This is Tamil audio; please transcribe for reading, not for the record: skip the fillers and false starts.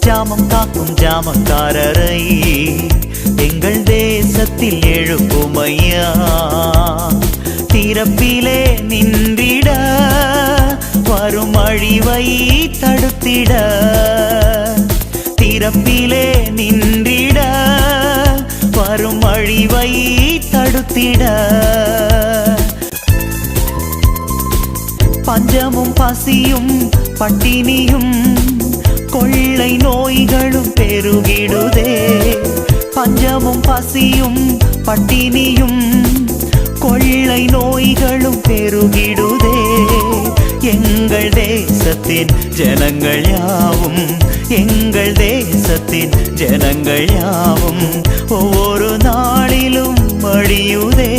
ஜாமம் காக்கும் ஜாமக்காரரை எங்கள் தேசத்தில் எழுப்புமையா. திறப்பிலே நின்றிட வரும் அழிவை தடுத்திட. திறப்பிலே நின்றிட வரும் அழிவை தடுத்திட. பஞ்சமும் பசியும் பட்டினியும் கொள்ளை நோய்களும் பெருகிடுதே. பஞ்சமும் பசியும் பட்டினியும் கொள்ளை நோய்களும் பெருகிடுதே. எங்கள் தேசத்தின் ஜனங்கள் யாவும், எங்கள் தேசத்தின் ஜனங்கள் யாவும் ஒவ்வொரு நாளிலும் அழியுதே.